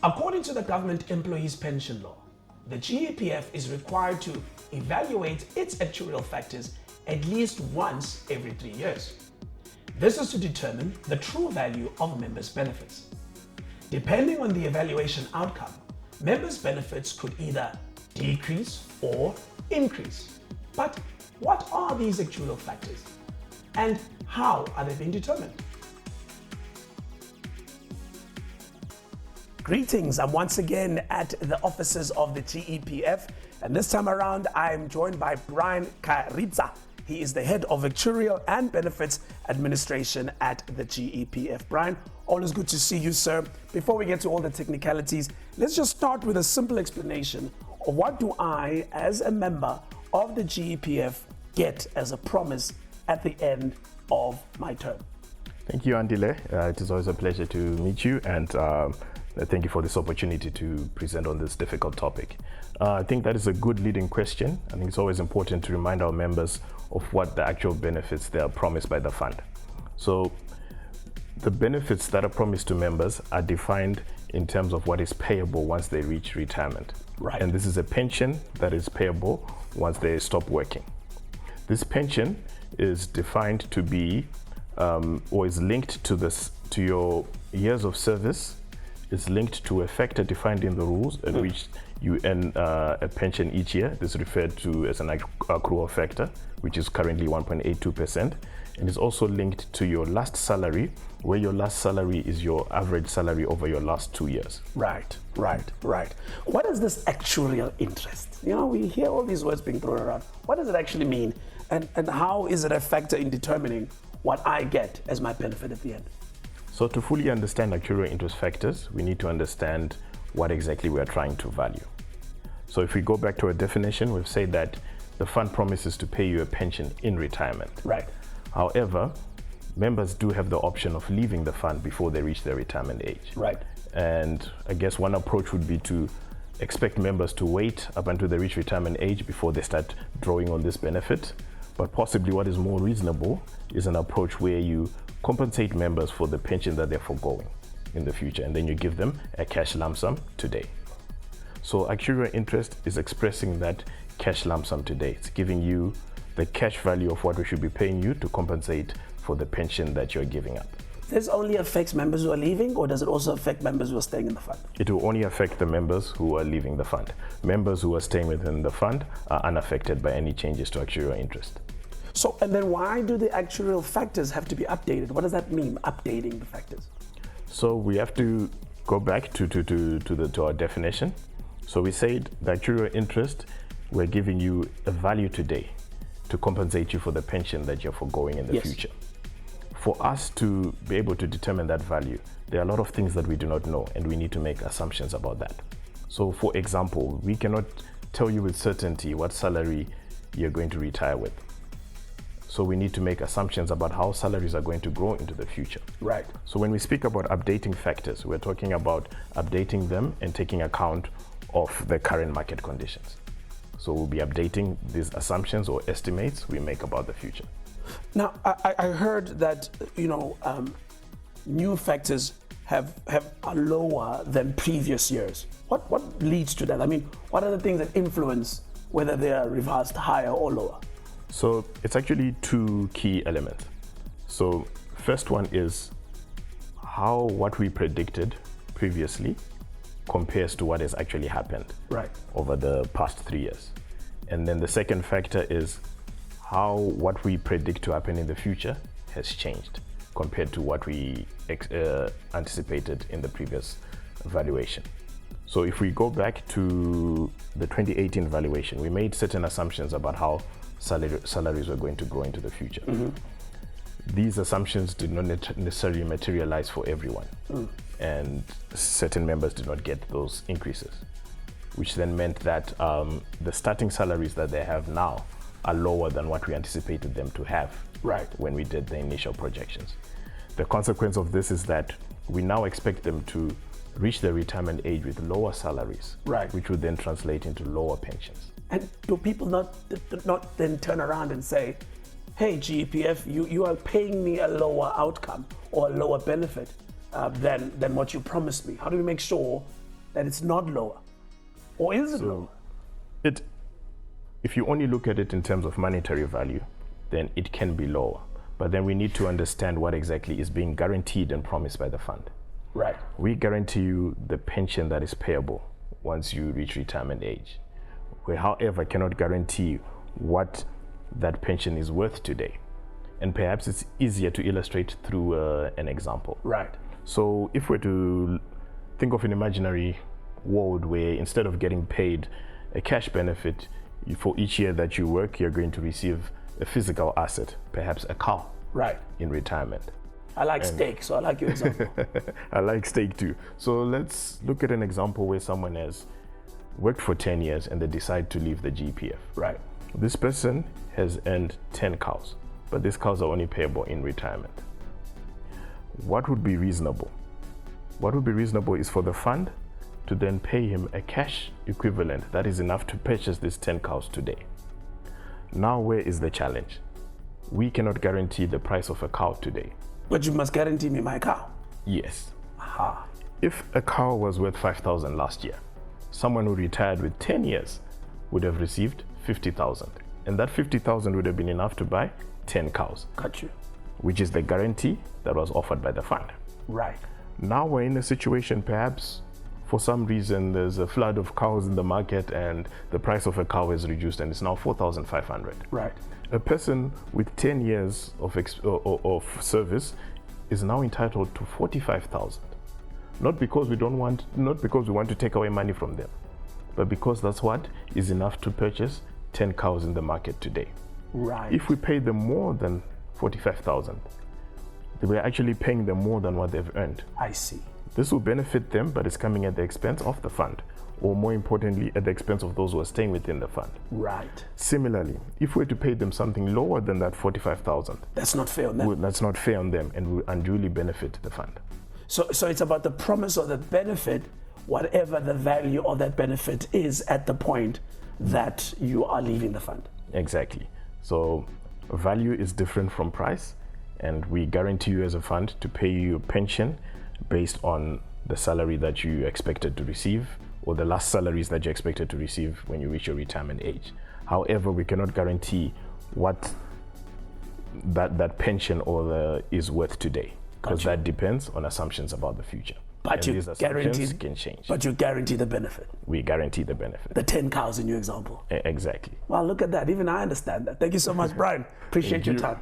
According to the Government Employees Pension Law, the GEPF is required to evaluate its actuarial factors at least once every 3 years. This is to determine the true value of members' benefits. Depending on the evaluation outcome, members' benefits could either decrease or increase. But what are these actuarial factors? And how are they being determined? Greetings, I'm once again at the offices of the GEPF, and this time around I'm joined by Brian Karitza. He is the head of Actuarial and Benefits Administration at the GEPF. Brian, always good to see you, sir. Before we get to all the technicalities, let's just start with a simple explanation of what do I, as a member of the GEPF, get as a promise at the end of my term. Thank you, Andile. It is always a pleasure to meet you, and thank you for this opportunity to present on this difficult topic. I think that is a good leading question. I think it's always important to remind our members of what the actual benefits they are promised by the fund. So the benefits that are promised to members are defined in terms of what is payable once they reach retirement. Right. And this is a pension that is payable once they stop working. This pension is defined to be or is linked to your years of service. It's linked to a factor defined in the rules at which you earn a pension each year. This is referred to as an accrual factor, which is currently 1.82%. And it's also linked to your last salary, where your last salary is your average salary over your last 2 years. Right. What is this actuarial interest? You know, we hear all these words being thrown around. What does it actually mean? And how is it a factor in determining what I get as my benefit at the end? So to fully understand actuarial interest factors, we need to understand what exactly we are trying to value. So if we go back to our definition, we've said that the fund promises to pay you a pension in retirement. Right. However, members do have the option of leaving the fund before they reach their retirement age. Right. And I guess one approach would be to expect members to wait up until they reach retirement age before they start drawing on this benefit. But possibly what is more reasonable is an approach where you compensate members for the pension that they're foregoing in the future, and then you give them a cash lump sum today. So actuarial interest is expressing that cash lump sum today. It's giving you the cash value of what we should be paying you to compensate for the pension that you're giving up. This only affects members who are leaving, or does it also affect members who are staying in the fund? It will only affect the members who are leaving the fund. Members who are staying within the fund are unaffected by any changes to actuarial interest. So, and then why do the actuarial factors have to be updated? What does that mean, updating the factors? So we have to go back to our definition. So we said the actuarial interest, we're giving you a value today to compensate you for the pension that you're foregoing in the future. For us to be able to determine that value, there are a lot of things that we do not know, and we need to make assumptions about that. So for example, we cannot tell you with certainty what salary you're going to retire with. So we need to make assumptions about how salaries are going to grow into the future. Right. So when we speak about updating factors, we're talking about updating them and taking account of the current market conditions. So we'll be updating these assumptions or estimates we make about the future. Now, I heard that, new factors are lower than previous years. What leads to that? I mean, what are the things that influence whether they are revised higher or lower? So it's actually two key elements. So first one is how what we predicted previously compares to what has actually happened over the past 3 years. And then the second factor is how what we predict to happen in the future has changed compared to what we anticipated in the previous valuation. So if we go back to the 2018 valuation, we made certain assumptions about how salaries were going to grow into the future. Mm-hmm. These assumptions did not necessarily materialize for everyone, and certain members did not get those increases, which then meant that the starting salaries that they have now are lower than what we anticipated them to have when we did the initial projections. The consequence of this is that we now expect them to reach their retirement age with lower salaries, which would then translate into lower pensions. And do people not then turn around and say, hey, GEPF, you are paying me a lower outcome or a lower benefit than what you promised me? How do we make sure that it's not lower? Or is it lower? If you only look at it in terms of monetary value, then it can be lower. But then we need to understand what exactly is being guaranteed and promised by the fund. Right. We guarantee you the pension that is payable once you reach retirement age. We, however, cannot guarantee what that pension is worth today. And perhaps it's easier to illustrate through an example. Right. So if we're to think of an imaginary world where instead of getting paid a cash benefit, for each year that you work, you're going to receive a physical asset, perhaps a cow. Right. In retirement. I like steak, so I like your example. I like steak too. So let's look at an example where someone has worked for 10 years and they decide to leave the GEPF. Right. This person has earned 10 cows, but these cows are only payable in retirement. What would be reasonable? What would be reasonable is for the fund to then pay him a cash equivalent that is enough to purchase these 10 cows today. Now, where is the challenge? We cannot guarantee the price of a cow today. But you must guarantee me my cow. Yes. Aha. If a cow was worth 5,000 last year, someone who retired with 10 years would have received 50,000. And that 50,000 would have been enough to buy 10 cows. Got you. Which is the guarantee that was offered by the fund. Right. Now we're in a situation, perhaps for some reason there's a flood of cows in the market and the price of a cow is reduced and it's now 4,500. Right. A person with 10 years of service is now entitled to 45,000. Not because we want to take away money from them, but because that's what is enough to purchase 10 cows in the market today. Right. If we pay them more than 45,000, we're actually paying them more than what they've earned. I see. This will benefit them, but it's coming at the expense of the fund, or more importantly, at the expense of those who are staying within the fund. Right. Similarly, if we're to pay them something lower than that 45,000, that's not fair on them. That's not fair on them and will unduly benefit the fund. So it's about the promise of the benefit, whatever the value of that benefit is at the point that you are leaving the fund. Exactly. So value is different from price, and we guarantee you as a fund to pay you your pension based on the salary that you expected to receive, or the last salaries that you expected to receive when you reach your retirement age. However, we cannot guarantee what that pension is worth today, because that depends on assumptions about the future. But you guarantee can change. But you guarantee the benefit. We guarantee the benefit. The 10 cows in your example. Exactly. Well, look at that. Even I understand that. Thank you so much, Brian. Appreciate your time.